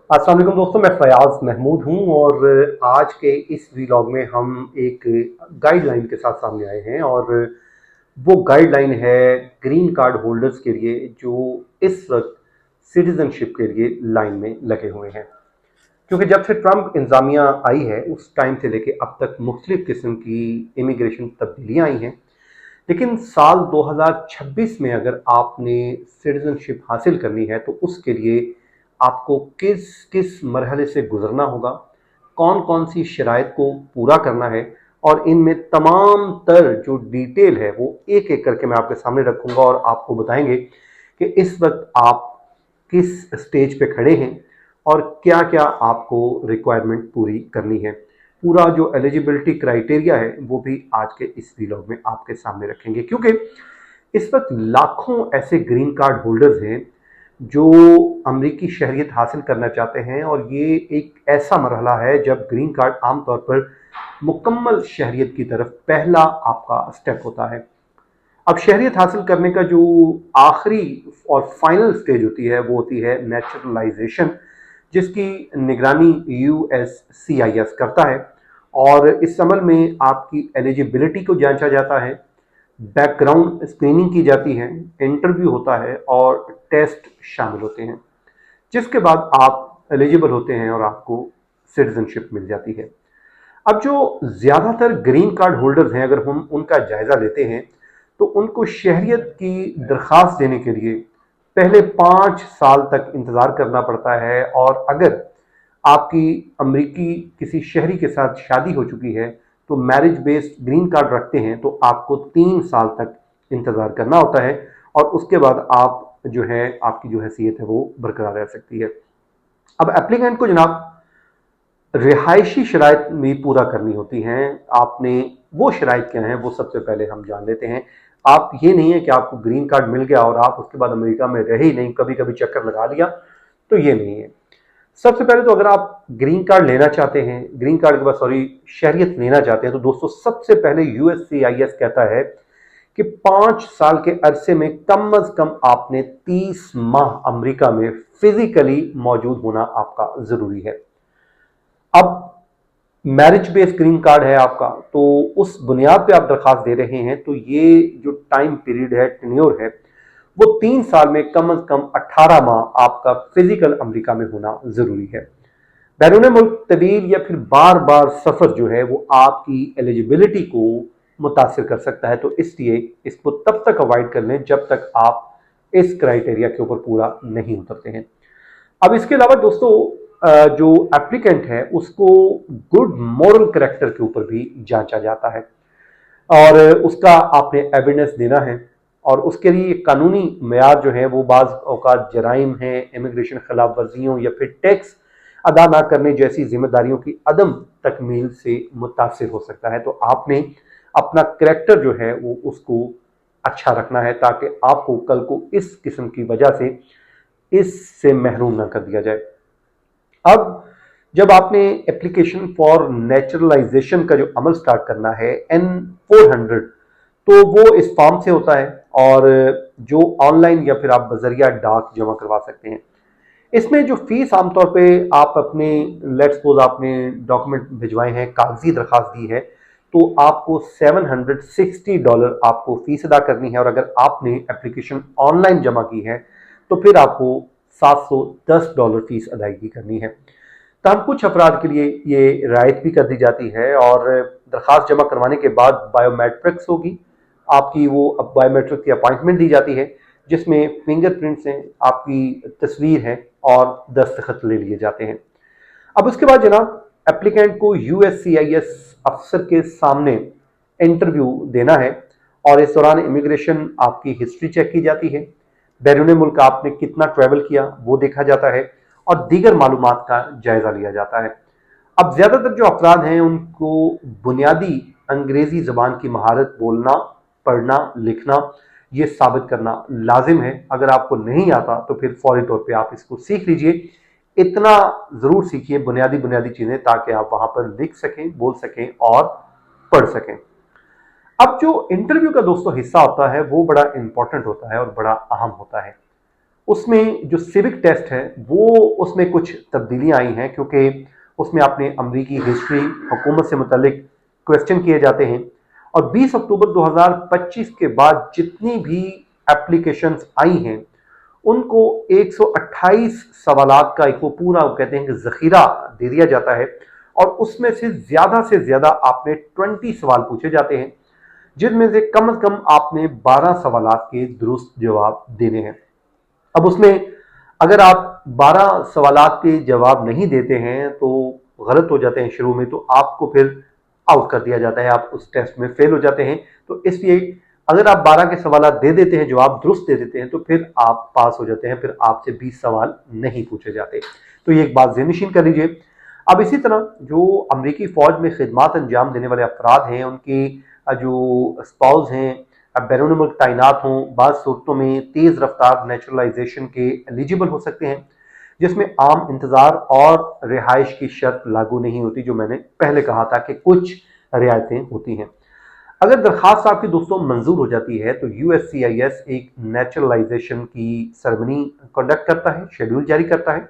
अस्सलाम वालेकुम दोस्तों, मैं फयाज महमूद हूं और आज के इस व्लॉग में हम एक गाइडलाइन के साथ सामने आए हैं। और वो गाइडलाइन है ग्रीन कार्ड होल्डर्स के लिए जो इस वक्त सिटीजनशिप के लिए लाइन में लगे हुए हैं। क्योंकि जब से ट्रंप इंतजामिया आई है उस टाइम से लेके अब तक मुख्तलिफ किस्म की इमिग्रेशन तब्दीलियाँ आई हैं, लेकिन साल 2026 में अगर आपने सिटीजनशिप हासिल करनी है तो उसके लिए आपको किस किस मरहले से गुजरना होगा, कौन कौन सी शराइत को पूरा करना है, और इनमें तमाम तर जो डिटेल है वो एक एक करके मैं आपके सामने रखूंगा और आपको बताएंगे कि इस वक्त आप किस स्टेज पे खड़े हैं और क्या क्या आपको रिक्वायरमेंट पूरी करनी है। पूरा जो एलिजिबिलिटी क्राइटेरिया है वो भी आज के इस व्लॉग में आपके सामने रखेंगे, क्योंकि इस वक्त लाखों ऐसे ग्रीन कार्ड होल्डर्स हैं जो अमरीकी शहरियत हासिल करना चाहते हैं। और ये एक ऐसा मरहला है जब ग्रीन कार्ड आमतौर पर मुकम्मल शहरियत की तरफ पहला आपका स्टेप होता है। अब शहरियत हासिल करने का जो आखिरी और फाइनल स्टेज होती है वो होती है नेचुरलाइजेशन, जिसकी निगरानी USCIS करता है। और इस अमल में आपकी एलिजिबिलिटी को जांचा जाता है, बैकग्राउंड स्क्रीनिंग की जाती है, इंटरव्यू होता है और टेस्ट शामिल होते हैं, जिसके बाद आप एलिजिबल होते हैं और आपको सिटीजनशिप मिल जाती है। अब जो ज़्यादातर ग्रीन कार्ड होल्डर्स हैं, अगर हम उनका जायज़ा लेते हैं तो उनको शहरियत की दरख्वास्त देने के लिए पहले 5 साल तक इंतज़ार करना पड़ता है। और अगर आपकी अमरीकी किसी शहरी के साथ शादी हो चुकी है तो मैरिज बेस्ड ग्रीन कार्ड रखते हैं तो आपको 3 साल तक इंतज़ार करना होता है, और उसके बाद आप जो है आपकी जो हैसियत है वो बरकरार रह सकती है। अब एप्लीकेंट को जनाब रिहायशी शराइत भी पूरा करनी होती हैं। आपने वो शराइत क्या हैं वो सबसे पहले हम जान लेते हैं। आप ये नहीं है कि आपको ग्रीन कार्ड मिल गया और आप उसके बाद अमेरिका में रहे ही नहीं, कभी कभी चक्कर लगा लिया, तो ये नहीं है। सबसे पहले तो अगर आप ग्रीन कार्ड लेना चाहते हैं, ग्रीन कार्ड के बाद सॉरी शहरियत लेना चाहते हैं, तो दोस्तों सबसे पहले USCIS कहता है कि 5 साल के अरसे में कम अज कम आपने 30 माह अमेरिका में फिजिकली मौजूद होना आपका जरूरी है। अब मैरिज बेस्ड ग्रीन कार्ड है आपका, तो उस बुनियाद पे आप दरखास्त दे रहे हैं, तो ये जो टाइम पीरियड है, टेन्योर है, वो 3 साल में कम से कम 18 माह आपका फिजिकल अमेरिका में होना जरूरी है। बैरून मुल्क तवील या फिर बार बार सफर जो है वो आपकी एलिजिबिलिटी को मुतासिर कर सकता है, तो इसलिए इसको तब तक अवॉइड कर लें जब तक आप इस क्राइटेरिया के ऊपर पूरा नहीं उतरते हैं। अब इसके अलावा दोस्तों जो एप्लीकेंट है उसको गुड मॉरल करेक्टर के ऊपर भी जांचा जाता है, और उसका आपने एविडेंस देना है। और उसके लिए कानूनी मेयार जो है वो बाज़ औक़ात जराइम है, इमिग्रेशन खिलाफ वर्जियों या फिर टैक्स अदा ना करने जैसी जिम्मेदारियों की अदम तकमील से मुतासिर हो सकता है। तो आपने अपना करेक्टर जो है वो उसको अच्छा रखना है ताकि आपको कल को इस किस्म की वजह से इससे महरूम ना कर दिया जाए। अब जब आपने एप्लीकेशन फॉर नेचुरलाइजेशन का जो अमल स्टार्ट करना है N400, तो वो इस फॉर्म से होता है और जो ऑनलाइन या फिर आप बजरिया डाक जमा करवा सकते हैं। इसमें जो फीस आमतौर पे आप अपने लेट्स सपोज आपने डॉक्यूमेंट भिजवाए हैं, कागजी दरखास्त दी है, तो आपको $760 आपको फीस अदा करनी है। और अगर आपने एप्लीकेशन ऑनलाइन जमा की है तो फिर आपको $710 फीस अदायगी करनी है। तब कुछ अफराद के लिए ये रियायत भी कर दी जाती है, और दरखास्त जमा करवाने के बाद बायोमेट्रिक्स होगी आपकी, वो अब बायोमेट्रिक की अपॉइंटमेंट दी जाती है जिसमें फिंगरप्रिंट्स हैं, आपकी तस्वीर है और दस्तखत ले लिए जाते हैं। अब उसके बाद जनाब एप्लीकेंट को USCIS अफसर के सामने इंटरव्यू देना है, और इस दौरान इमिग्रेशन आपकी हिस्ट्री चेक की जाती है, बैरून मुल्क आपने कितना ट्रैवल किया वो देखा जाता है, और दीगर मालूमात का जायजा लिया जाता है। अब ज्यादातर जो अफराद हैं उनको बुनियादी अंग्रेजी जबान की महारत, बोलना पढ़ना लिखना, ये साबित करना लाजिम है। अगर आपको नहीं आता तो फिर फौरी तौर पे आप इसको सीख लीजिए। इतना जरूर सीखिए बुनियादी बुनियादी चीजें, ताकि आप वहां पर लिख सकें, बोल सकें और पढ़ सकें। अब जो इंटरव्यू का दोस्तों हिस्सा होता है वो बड़ा इंपॉर्टेंट होता है और बड़ा अहम होता है। उसमें जो सिविक टेस्ट है वो उसमें कुछ तब्दीलियां आई हैं, क्योंकि उसमें आपने अमरीकी हिस्ट्री, हुकूमत से मुतल्लिक क्वेश्चन किए जाते हैं। और 20 अक्टूबर 2025 के बाद जितनी भी एप्लीकेशंस आई हैं उनको 128 सवालात का एक वो पूरा कहते हैं कि जखीरा दे दिया जाता है, और उसमें से ज्यादा आपने 20 सवाल पूछे जाते हैं, जिनमें से कम आपने 12 सवालात के दुरुस्त जवाब देने हैं। अब उसमें अगर आप 12 सवालात के जवाब नहीं देते हैं तो गलत हो जाते हैं शुरू में, तो आपको फिर आउट कर दिया जाता है, आप उस टेस्ट में फेल हो जाते हैं। तो इसलिए अगर आप 12 के सवाल दे देते हैं, जवाब दुरुस्त दे देते हैं, तो फिर आप पास हो जाते हैं, फिर आपसे 20 सवाल नहीं पूछे जाते। तो ये एक बात ज़हन-नशीन कर लीजिए। अब इसी तरह जो अमरीकी फौज में खिदमात अंजाम देने वाले अफराद हैं, उनके जो स्पाउस हैं बैरून मुल्क तैनात हों, बाज़ सूरतों में तेज़ रफ्तार नेचुरलाइजेशन के एलिजिबल हो सकते हैं, जिसमें आम इंतजार और रिहाइश की शर्त लागू नहीं होती, जो मैंने पहले कहा था कि कुछ रियायतें होती हैं। अगर दरखास्त आपकी दोस्तों मंजूर हो जाती है तो USCIS एक नेचुरलाइजेशन की सरमनी कंडक्ट करता है, शेड्यूल जारी करता है।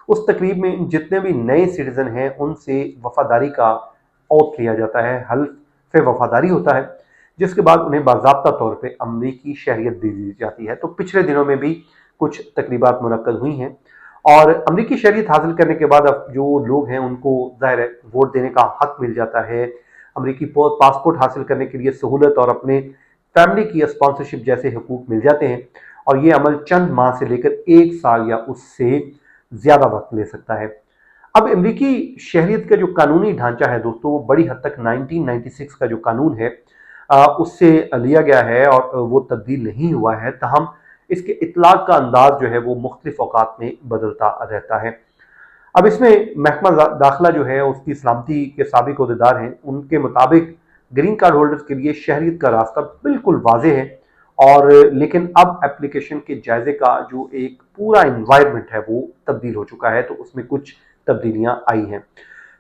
उस तकरीब में जितने भी नए सिटीजन हैं उनसे वफादारी का ओथ लिया जाता है, हल्फ वफादारी होता है, जिसके बाद उन्हें बाज़ाब्ता तौर पे अमरीकी शहरियत दे दी जाती है। तो पिछले दिनों में भी कुछ तकरीबात मुनक्कद हुई हैं, और अमरीकी शहरियत हासिल करने के बाद अब जो लोग हैं उनको ज़ाहिर है वोट देने का हक मिल जाता है, अमरीकी पासपोर्ट हासिल करने के लिए सहूलत और अपने फैमिली की स्पॉन्सरशिप जैसे हकूक मिल जाते हैं, और ये अमल चंद माह से लेकर 1 साल या उससे ज़्यादा वक्त ले सकता है। अब अमरीकी शहरियत का जो कानूनी ढांचा है दोस्तों, वो बड़ी हद तक 1996 का जो कानून है उससे लिया गया है, और वो तब्दील नहीं हुआ है। तहम इसके इतलाक का अंदाज जो है वो मुख्तलिफ औकात में बदलता रहता है। अब इसमें महकमा दाखिला जो है उसकी सलामती के साबिक अहदेदार हैं, उनके मुताबिक ग्रीन कार्ड होल्डर्स के लिए शहरियत का रास्ता बिल्कुल वाजे है, और लेकिन अब एप्लीकेशन के जायजे का जो एक पूरा इन्वायरमेंट है वो तब्दील हो चुका है, तो उसमें कुछ तब्दीलियां आई हैं।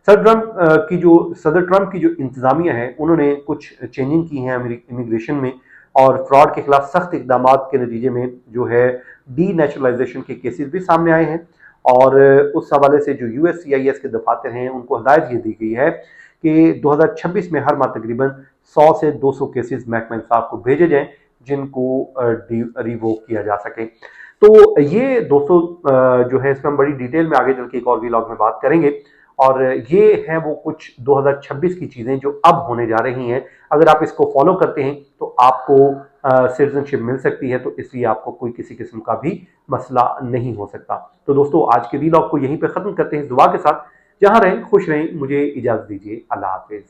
सदर ट्रंप की जो इंतजामिया है उन्होंने कुछ चेंजिंग की हैं इमिग्रेशन में, और फ्रॉड के खिलाफ सख्त इकदाम के नतीजे में जो है डी नेचुरलाइजेशन के केसेस भी सामने आए हैं। और उस हवाले से जो USCIS के दफातर हैं उनको हदायत ये दी गई है कि 2026 में हर माह तकरीबन 100 से 200 केसेस महकमा इंसाफ को भेजे जाएं, जिनको रिवोक किया जा सके। तो ये दोस्तों जो है इसमें हम बड़ी डिटेल में आगे चल के एक और व्लॉग में बात करेंगे, और ये हैं वो कुछ 2026 की चीज़ें जो अब होने जा रही हैं। अगर आप इसको फॉलो करते हैं तो आपको सिटीजनशिप मिल सकती है, तो इसलिए आपको कोई किसी किस्म का भी मसला नहीं हो सकता। तो दोस्तों आज के व्लॉग को यहीं पे ख़त्म करते हैं दुआ के साथ। जहां रहें खुश रहें, मुझे इजाज़त दीजिए। अल्लाह हाफिज़।